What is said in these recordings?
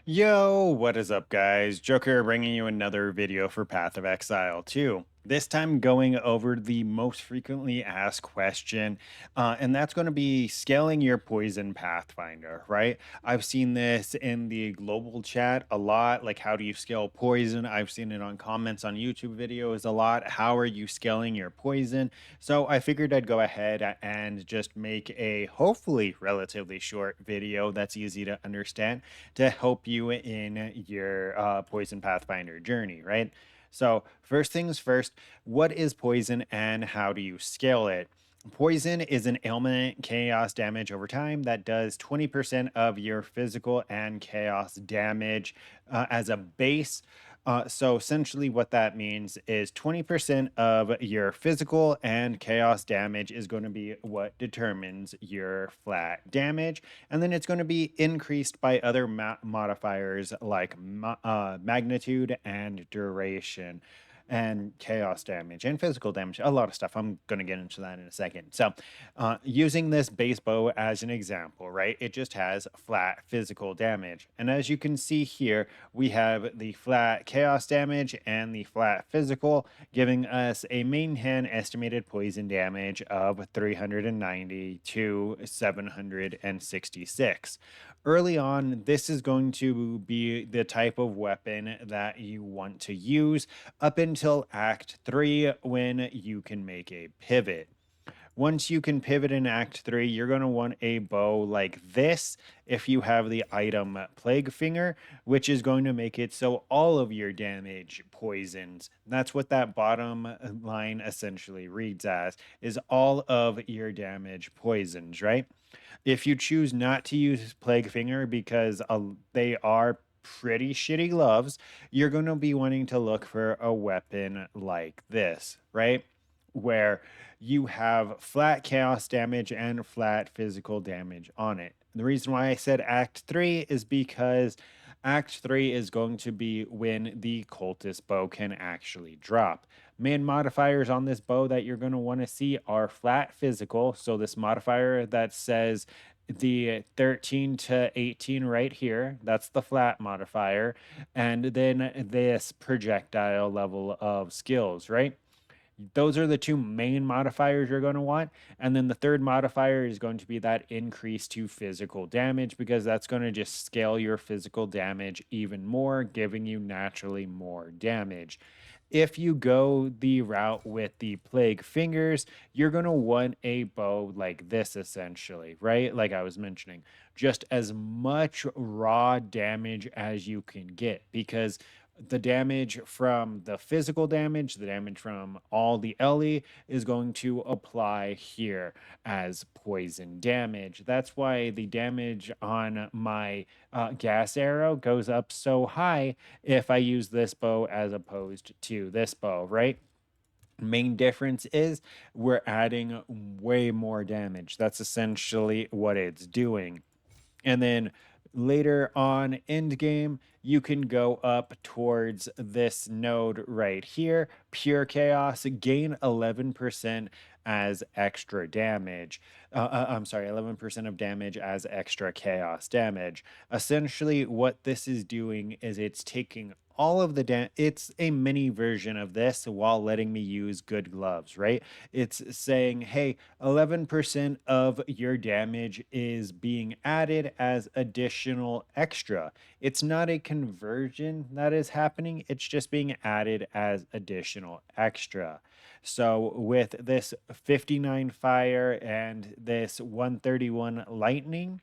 Yo, what is up, guys? Joker bringing you another video for Path of Exile 2. This time going over the most frequently asked question, and that's going to be scaling your poison pathfinder, right? I've seen this in the global chat a lot, like how do you scale poison? I've seen it on comments on YouTube videos a lot. How are you scaling your poison? So I figured I'd go ahead and just make a hopefully relatively short video that's easy to understand to help you in your poison pathfinder journey, right? So first things first, what is poison and how do you scale it? Poison is an ailment chaos damage over time that does 20% of your physical and chaos damage as a base. So essentially, what that means is 20% of your physical and chaos damage is going to be what determines your flat damage. And then it's going to be increased by other modifiers like magnitude and duration and chaos damage and physical damage, a lot of stuff. I'm going to get into that in a second. So, using this base bow as an example, right? It just has flat physical damage. And as you can see here, we have the flat chaos damage and the flat physical, giving us a main hand estimated poison damage of 390 to 766. Early on, this is going to be the type of weapon that you want to use up until Act 3 when you can make a pivot. Once you can pivot in Act 3, you're going to want a bow like this if you have the item Plague Finger, which is going to make it so all of your damage poisons. That's what that bottom line essentially reads as, is all of your damage poisons, right? If you choose not to use Plague Finger because they are pretty shitty gloves, you're going to be wanting to look for a weapon like this, right? Where you have flat chaos damage and flat physical damage on it. The reason why I said Act 3 is because Act 3 is going to be when the cultist bow can actually drop. Main modifiers on this bow that you're going to want to see are flat physical. So this modifier that says the 13 to 18 right here, that's the flat modifier. And then this projectile level of skills, right? Those are the two main modifiers you're going to want. And then the third modifier is going to be that increase to physical damage, because that's going to just scale your physical damage even more, giving you naturally more damage. If you go the route with the Plague Fingers, you're going to want a bow like this essentially, right? Like I was mentioning, just as much raw damage as you can get, because the damage from the physical damage, the damage from all the LE is going to apply here as poison damage. That's why the damage on my gas arrow goes up so high if I use this bow as opposed to this bow, right? Main difference is we're adding way more damage. That's essentially what it's doing. And then later on end game, you can go up towards this node right here, pure chaos, gain 11% as extra damage. I'm sorry, 11% of damage as extra chaos damage. Essentially, what this is doing is it's taking all of the it's a mini version of this while letting me use good gloves, right? It's saying, hey, 11% of your damage is being added as additional extra. It's not a conversion that is happening, it's just being added as additional extra. So with this 59 fire and this 131 lightning,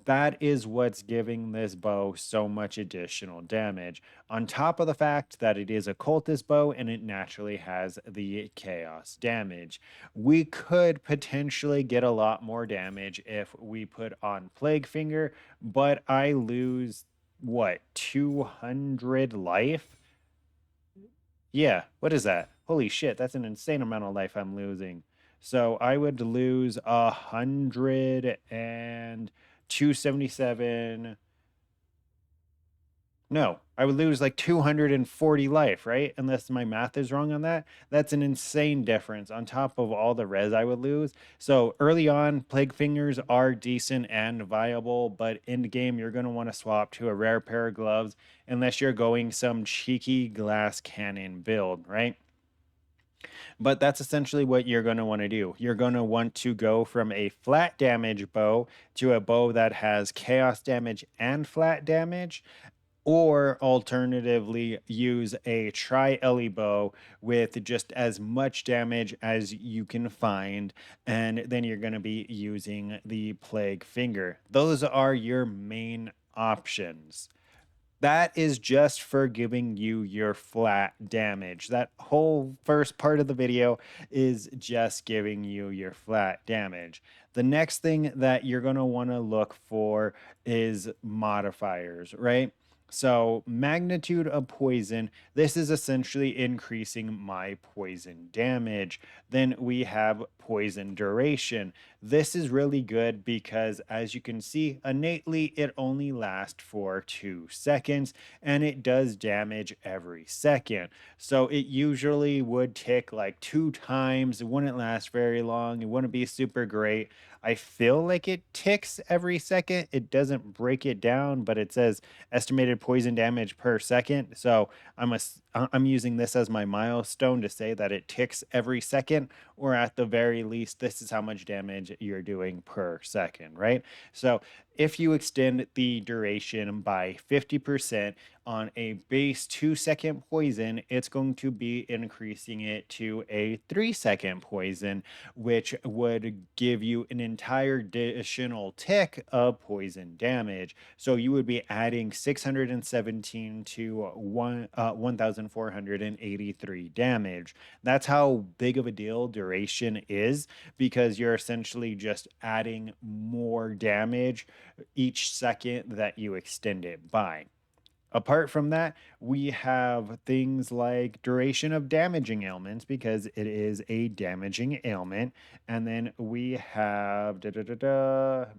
that is what's giving this bow so much additional damage, on top of the fact that it is a cultist bow and it naturally has the chaos damage. We could potentially get a lot more damage if we put on Plague Finger, but I lose what, 200 life? Yeah, what is that? Holy shit, that's an insane amount of life I'm losing. So I would lose 100 and 277. No, I would lose like 240 life, right? Unless my math is wrong on that. That's an insane difference on top of all the res I would lose. So early on, Plague Fingers are decent and viable, but in the game, you're going to want to swap to a rare pair of gloves unless you're going some cheeky glass cannon build, right? But that's essentially what you're going to want to do. You're going to want to go from a flat damage bow to a bow that has chaos damage and flat damage, or alternatively use a tri-ele bow with just as much damage as you can find, and then you're going to be using the plague finger. Those are your main options. That is just for giving you your flat damage. That whole first part of the video is just giving you your flat damage. The next thing that you're going to want to look for is modifiers, right? So, magnitude of poison, this is essentially increasing my poison damage. Then we have poison duration. This is really good because, as you can see, innately it only lasts for 2 seconds and it does damage every second. So, it usually would tick like 2 times. It wouldn't last very long. It wouldn't be super great. I feel like it ticks every second. It doesn't break it down, but it says estimated poison damage per second. So I'm using this as my milestone to say that it ticks every second, or at the very least, this is how much damage you're doing per second, right? So if you extend the duration by 50% on a base 2 second poison, it's going to be increasing it to a 3 second poison, which would give you an entire additional tick of poison damage. So you would be adding 617 to 1,483 damage. That's how big of a deal duration is, because you're essentially just adding more damage each second that you extend it by. Apart from that, we have things like duration of damaging ailments because it is a damaging ailment. And then we have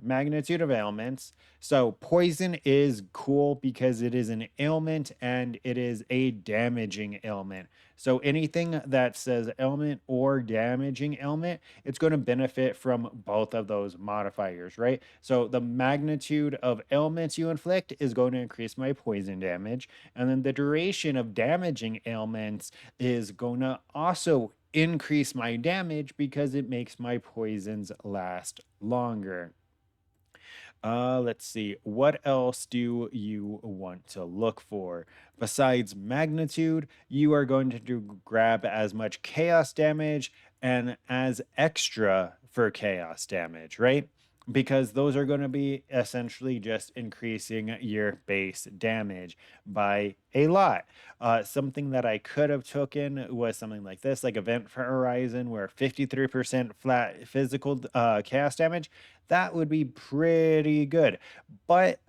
magnitude of ailments. So poison is cool because it is an ailment and it is a damaging ailment. So anything that says ailment or damaging ailment, it's going to benefit from both of those modifiers, right? So the magnitude of ailments you inflict is going to increase my poison damage. And then the duration of damaging ailments is going to also increase my damage because it makes my poisons last longer. Let's see. What else do you want to look for? Besides magnitude, you are going to grab as much chaos damage and as extra for chaos damage, right? Because those are going to be essentially just increasing your base damage by a lot. Something that I could have taken was something like this, like Event Horizon, where 53% flat physical chaos damage. That would be pretty good. But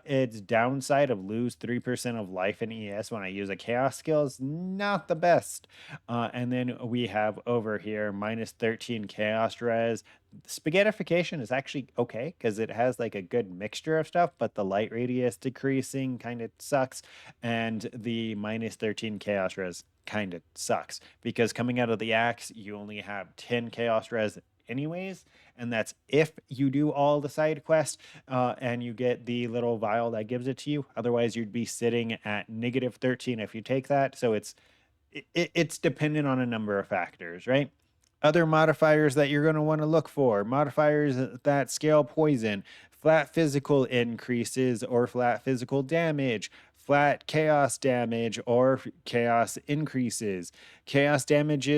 its downside of lose 3% of life in ES when I use a chaos skill is not the best. And then we have over here minus 13 chaos res. Spaghettification is actually okay because it has like a good mixture of stuff, but the light radius decreasing kind of sucks. And the minus 13 chaos res kind of sucks because coming out of the axe, you only have 10 chaos res anyways, and that's if you do all the side quests and you get the little vial that gives it to you. Otherwise, you'd be sitting at negative 13 if you take that. So it's dependent on a number of factors, right? Other modifiers that you're going to want to look for: modifiers that scale poison, flat physical increases or flat physical damage, flat chaos damage or chaos increases, chaos damage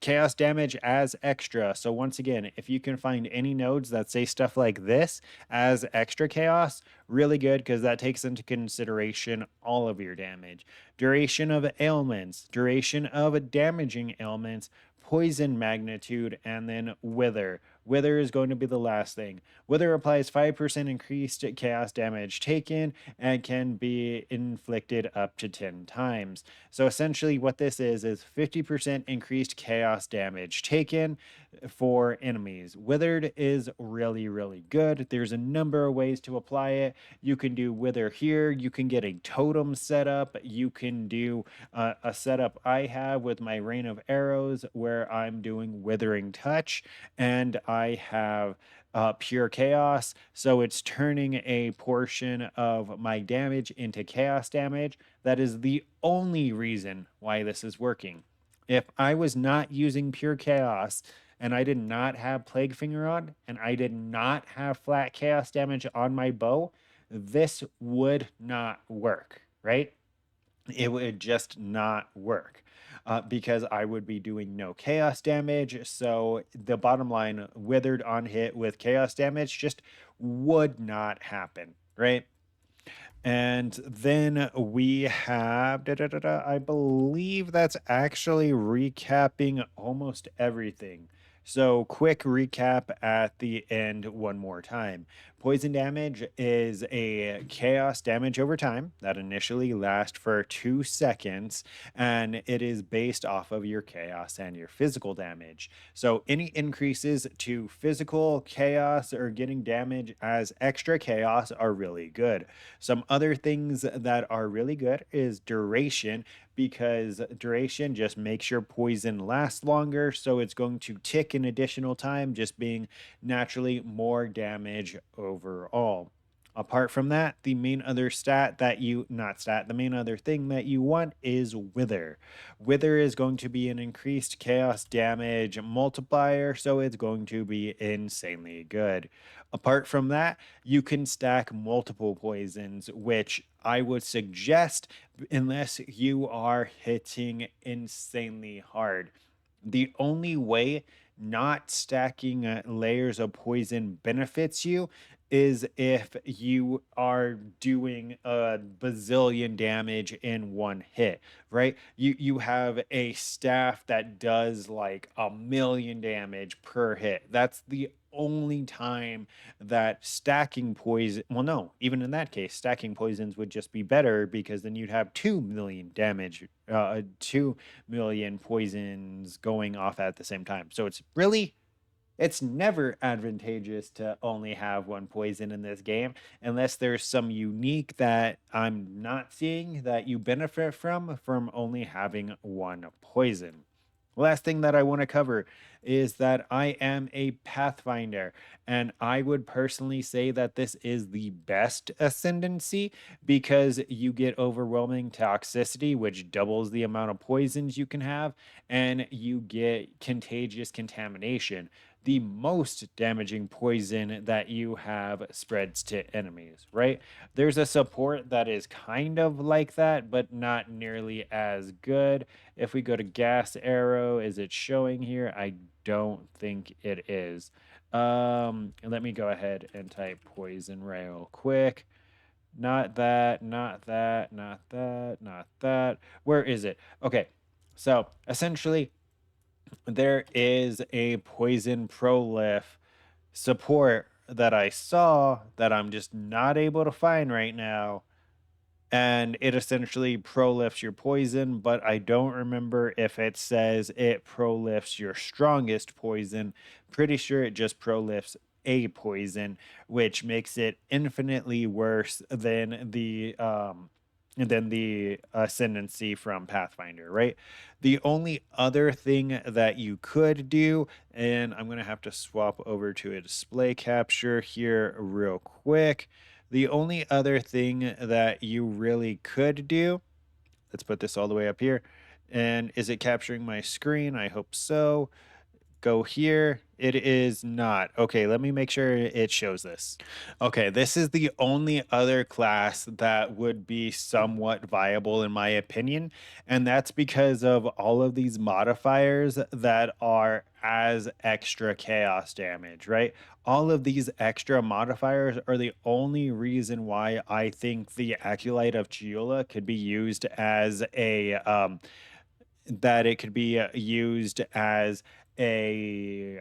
chaos damage as extra. So once again, if you can find any nodes that say stuff like this as extra chaos, really good, because that takes into consideration all of your damage. Duration of ailments, duration of damaging ailments, poison magnitude, and then wither. Wither is going to be the last thing. Wither applies 5% increased chaos damage taken and can be inflicted up to 10 times. So essentially what this is 50% increased chaos damage taken, for enemies. Withered is really, really good. There's a number of ways to apply it. You can do wither here. You can get a totem setup. You can do a setup I have with my rain of arrows where I'm doing withering touch, and I have pure chaos. So it's turning a portion of my damage into chaos damage. That is the only reason why this is working. If I was not using pure chaos and I did not have plague finger on and I did not have flat chaos damage on my bow, this would not work, right? It would just not work because I would be doing no chaos damage. So the bottom line, withered on hit with chaos damage just would not happen, right? And then we have, I believe that's actually recapping almost everything. So, quick recap at the end one more time. Poison damage is a chaos damage over time that initially lasts for 2 seconds, and it is based off of your chaos and your physical damage. So, any increases to physical chaos or getting damage as extra chaos are really good. Some other things that are really good is duration, because duration just makes your poison last longer. So it's going to tick an additional time, just being naturally more damage overall. Apart from that, the main other stat that you, not stat, the main other thing that you want is Wither. Wither is going to be an increased chaos damage multiplier, so it's going to be insanely good. Apart from that, you can stack multiple poisons, which I would suggest unless you are hitting insanely hard. The only way not stacking layers of poison benefits you is if you are doing a bazillion damage in one hit, right? You have a staff that does like a million damage per hit. That's the only time that stacking poison, well, no, even in that case, stacking poisons would just be better because then you'd have 2 million damage, 2 million poisons going off at the same time. So it's never advantageous to only have one poison in this game unless there's some unique that I'm not seeing that you benefit from only having one poison. Last thing that I want to cover is that I am a Pathfinder, and I would personally say that this is the best ascendancy because you get overwhelming toxicity, which doubles the amount of poisons you can have, and you get contagious contamination. The most damaging poison that you have spreads to enemies, right? There's a support that is kind of like that, but not nearly as good. If we go to gas arrow, is it showing here? I don't think it is. Let me go ahead and type poison rail quick. Not that, not that, not that, not that. Where is it? Okay. So essentially, there is a poison prolif support that I saw that I'm just not able to find right now, and it essentially prolifts your poison, but I don't remember if it says it prolifts your strongest poison. Pretty sure it just prolifts a poison, which makes it infinitely worse than the ascendancy from Pathfinder, right? The only other thing that you could do, and I'm going to have to swap over to a display capture here real quick. The only other thing that you really could do, let's put this all the way up here. And is it capturing my screen? I hope so. Go here. It is not. Okay, let me make sure it shows this. Okay, this is the only other class that would be somewhat viable in my opinion, and that's because of all of these modifiers that are as extra chaos damage, right? All of these extra modifiers are the only reason why I think the Acolyte of Chiula could be used as a that it could be used as a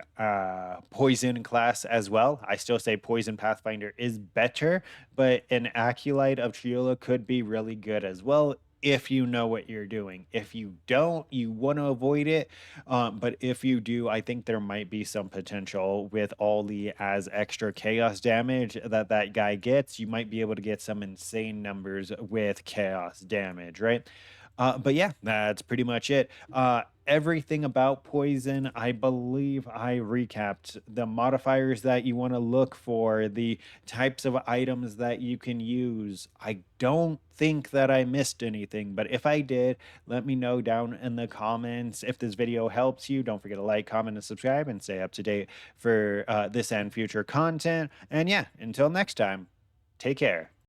poison class as well. I still say poison pathfinder is better, but an acolyte of Triola could be really good as well if you know what you're doing. If you don't, you want to avoid it. But if you do, I think there might be some potential with all the as extra chaos damage that that guy gets. You might be able to get some insane numbers with chaos damage, right? But yeah, that's pretty much it. Everything about poison, I believe I recapped the modifiers that you want to look for, the types of items that you can use. I don't think that I missed anything, but if I did, let me know down in the comments. If this video helps you, don't forget to like, comment, and subscribe, and stay up to date for this and future content. And yeah, until next time, take care.